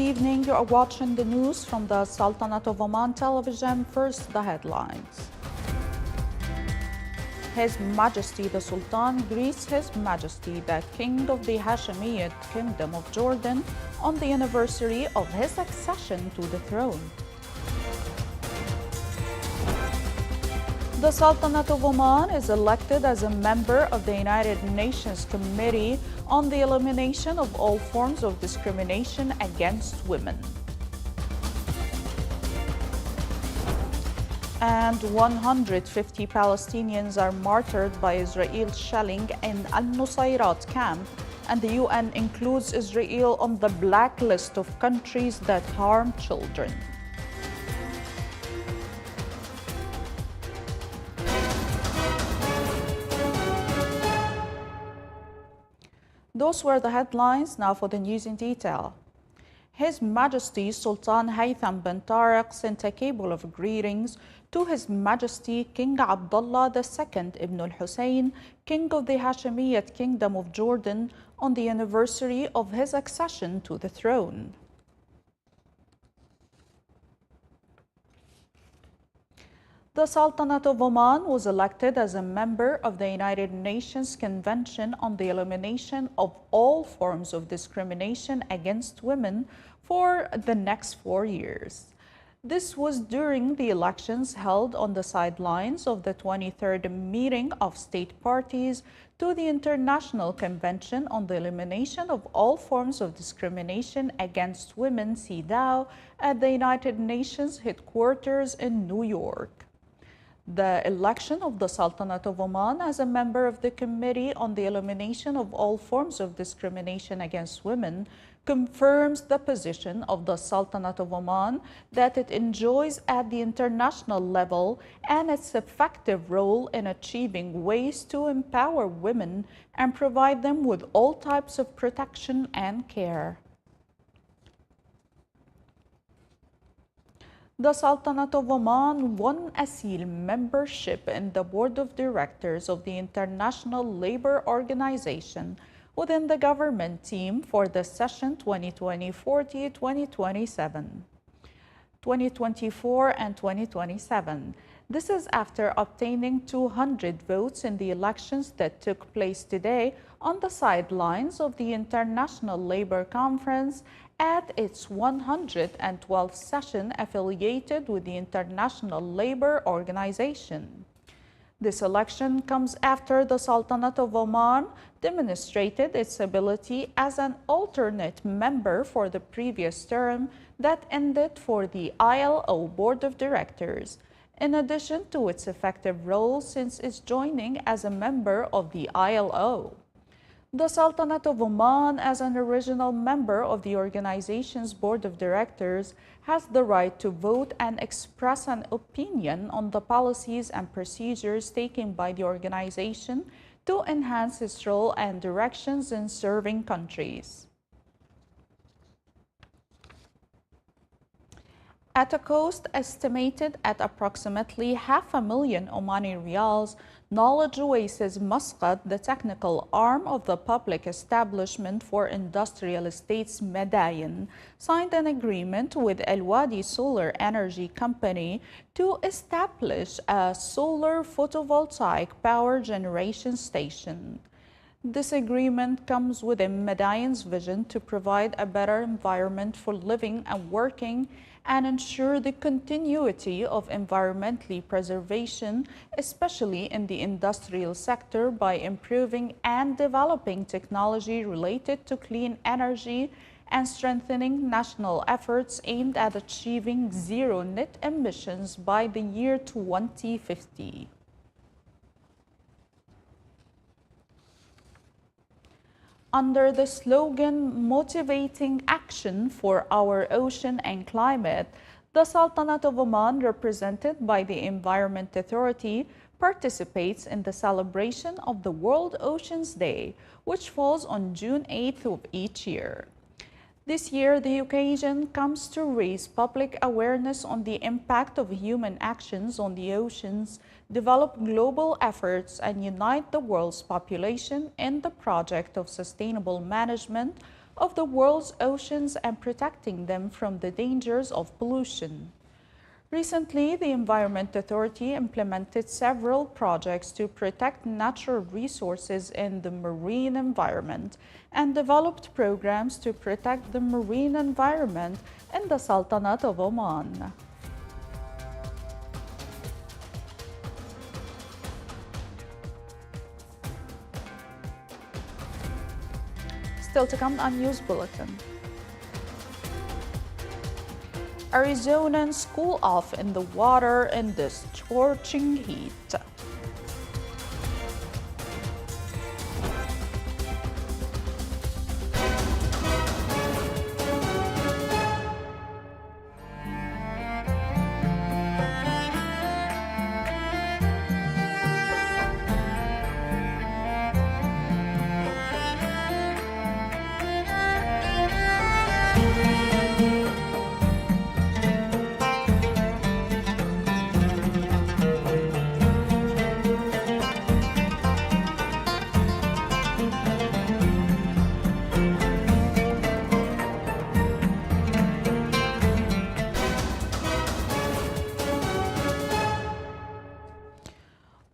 evening. You are watching the news from the Sultanate of Oman television. First, the headlines. His Majesty the Sultan greets His Majesty the King of the Hashemite Kingdom of Jordan on the anniversary of his accession to the throne. The Sultanate of Oman is elected as a member of the United Nations Committee on the Elimination of All Forms of Discrimination Against Women. And 150 Palestinians are martyred by Israel shelling in Al-Nusayrat camp, and the UN includes Israel on the blacklist of countries that harm children. Those were the headlines. Now for the news in detail. His Majesty Sultan Haytham bin Tariq sent a cable of greetings to His Majesty King Abdullah II Ibn al-Hussein, King of the Hashemite Kingdom of Jordan, on the anniversary of his accession to the throne. The Sultanate of Oman was elected as a member of the United Nations Convention on the Elimination of All Forms of Discrimination Against Women for the next 4 years. This was during the elections held on the sidelines of the 23rd meeting of state parties to the International Convention on the Elimination of All Forms of Discrimination Against Women, CEDAW, at the United Nations headquarters in New York. The election of the Sultanate of Oman as a member of the Committee on the Elimination of All Forms of Discrimination Against Women confirms the position of the Sultanate of Oman that it enjoys at the international level and its effective role in achieving ways to empower women and provide them with all types of protection and care. The Sultanate of Oman won a seal membership in the Board of Directors of the International Labour Organization within the government team for the session 2020-2027, 2024 and 2027. This is after obtaining 200 votes in the elections that took place today on the sidelines of the International Labour Conference at its 112th session affiliated with the International Labour Organization. This election comes after the Sultanate of Oman demonstrated its ability as an alternate member for the previous term that ended for the ILO Board of Directors, in addition to its effective role since its joining as a member of the ILO. The Sultanate of Oman, as an original member of the organization's board of directors, has the right to vote and express an opinion on the policies and procedures taken by the organization to enhance its role and directions in serving countries. At a cost estimated at approximately 500,000 Omani riyals, Knowledge Oasis Muscat, the technical arm of the public establishment for industrial estates Medayan, signed an agreement with El Wadi Solar Energy Company to establish a solar photovoltaic power generation station. This agreement comes within Medayan's vision to provide a better environment for living and working and ensure the continuity of environmental preservation, especially in the industrial sector, by improving and developing technology related to clean energy and strengthening national efforts aimed at achieving zero net emissions by the year 2050. Under the slogan "Motivating Action for Our Ocean and Climate," the Sultanate of Oman, represented by the Environment Authority, participates in the celebration of the World Oceans Day, which falls on June 8th of each year. This year, the occasion comes to raise public awareness on the impact of human actions on the oceans, develop global efforts, and unite the world's population in the project of sustainable management of the world's oceans and protecting them from the dangers of pollution. Recently, the Environment Authority implemented several projects to protect natural resources in the marine environment and developed programs to protect the marine environment in the Sultanate of Oman. Still to come on News Bulletin. Arizonans cool off in the water in this scorching heat.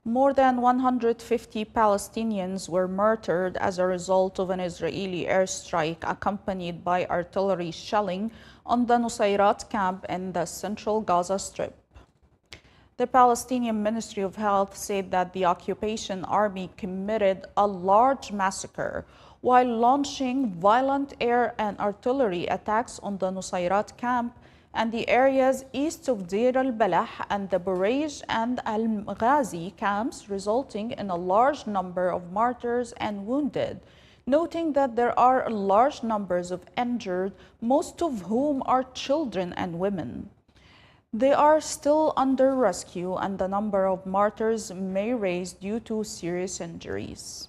More than 150 Palestinians were murdered as a result of an Israeli airstrike accompanied by artillery shelling on the Nusayrat camp in the central Gaza Strip. The Palestinian Ministry of Health said that the occupation army committed a large massacre while launching violent air and artillery attacks on the Nusayrat camp and the areas east of Deir al-Balah and the Bureij and al-Ghazi camps, resulting in a large number of martyrs and wounded, noting that there are large numbers of injured, most of whom are children and women. They are still under rescue and the number of martyrs may rise due to serious injuries.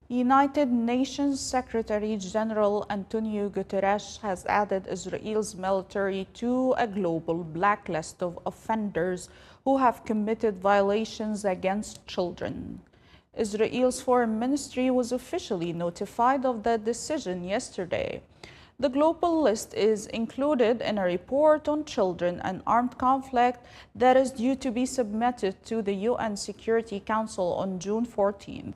United Nations Secretary General Antonio Guterres has added Israel's military to a global blacklist of offenders who have committed violations against children. Israel's foreign ministry was officially notified of the decision yesterday. The global list is included in a report on children and armed conflict that is due to be submitted to the UN Security Council on June 14th.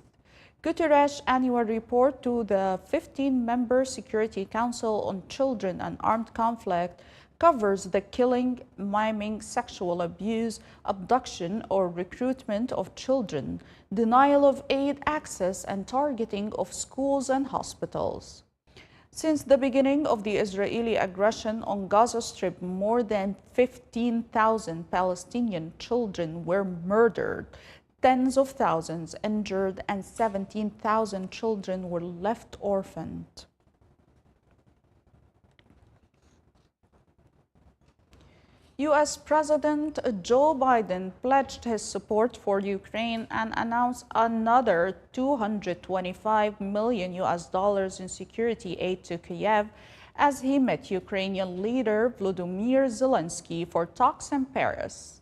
Guterres' annual report to the 15-member Security Council on Children and Armed Conflict covers the killing, maiming, sexual abuse, abduction or recruitment of children, denial of aid access, and targeting of schools and hospitals. Since the beginning of the Israeli aggression on Gaza Strip, more than 15,000 Palestinian children were murdered, tens of thousands injured, and 17,000 children were left orphaned. U.S. President Joe Biden pledged his support for Ukraine and announced another $225 million in security aid to Kiev as he met Ukrainian leader Volodymyr Zelensky for talks in Paris.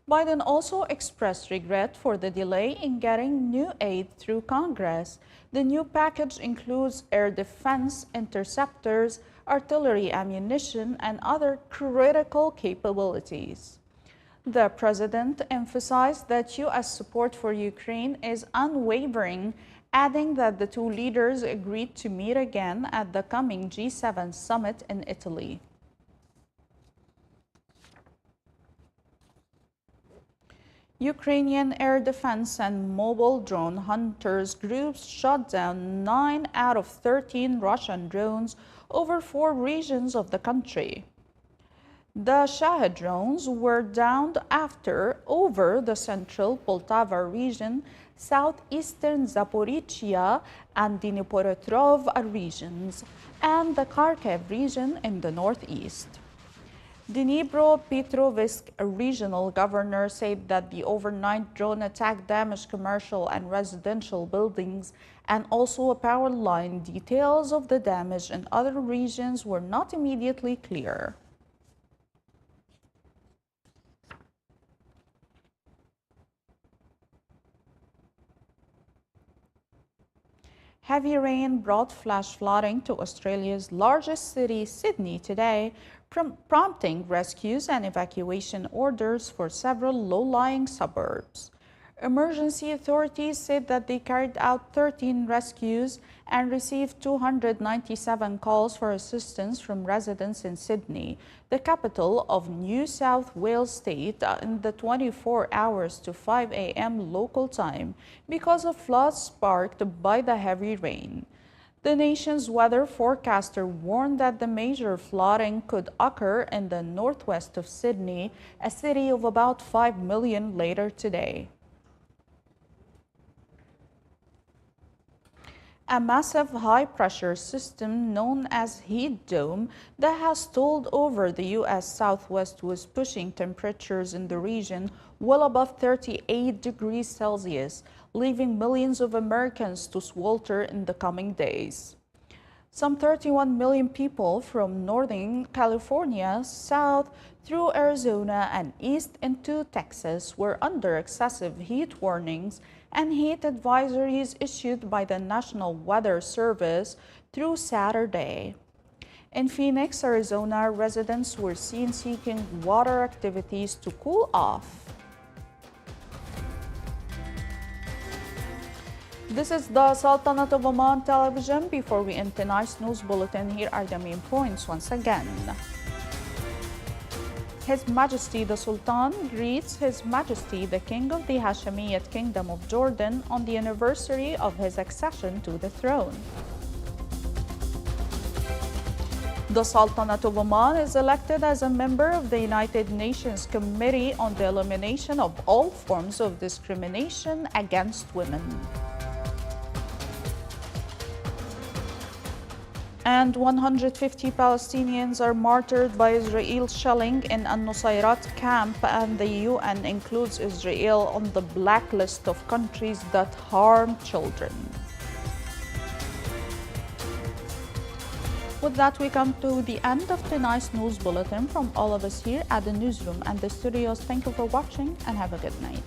Biden also expressed regret for the delay in getting new aid through Congress. The new package includes air defense, interceptors, artillery ammunition, and other critical capabilities. The president emphasized that U.S. support for Ukraine is unwavering, adding that the two leaders agreed to meet again at the coming G7 summit in Italy. Ukrainian air defense and mobile drone hunters groups shot down 9 out of 13 Russian drones over 4 regions of the country. The Shahed drones were downed over the central Poltava region, southeastern Zaporizhia and Dnipropetrovsk regions, and the Kharkiv region in the northeast. Dnipropetrovsk regional governor said that the overnight drone attack damaged commercial and residential buildings and also a power line. Details of the damage in other regions were not immediately clear. Heavy rain brought flash flooding to Australia's largest city, Sydney, today, prompting rescues and evacuation orders for several low-lying suburbs. Emergency authorities said that they carried out 13 rescues and received 297 calls for assistance from residents in Sydney, the capital of New South Wales state, in the 24 hours to 5 a.m. local time because of floods sparked by the heavy rain. The nation's weather forecaster warned that the major flooding could occur in the northwest of Sydney, a city of about 5 million, later today. A massive high-pressure system known as heat dome that has stalled over the U.S. Southwest was pushing temperatures in the region well above 38 degrees Celsius, leaving millions of Americans to swelter in the coming days. Some 31 million people from northern California south through Arizona and east into Texas were under excessive heat warnings and heat advisories issued by the National Weather Service through Saturday. In Phoenix, Arizona, residents were seen seeking water activities to cool off. This is the Sultanate of Oman television. Before we end tonight's news bulletin, here are the main points once again. His Majesty the Sultan greets His Majesty the King of the Hashemite Kingdom of Jordan on the anniversary of his accession to the throne. The Sultanate of Oman is elected as a member of the United Nations Committee on the Elimination of All Forms of Discrimination Against Women. And 150 Palestinians are martyred by Israel shelling in Al-Nusayrat camp, and the UN includes Israel on the blacklist of countries that harm children. With that, we come to the end of tonight's news bulletin. From all of us here at the newsroom and the studios, thank you for watching and have a good night.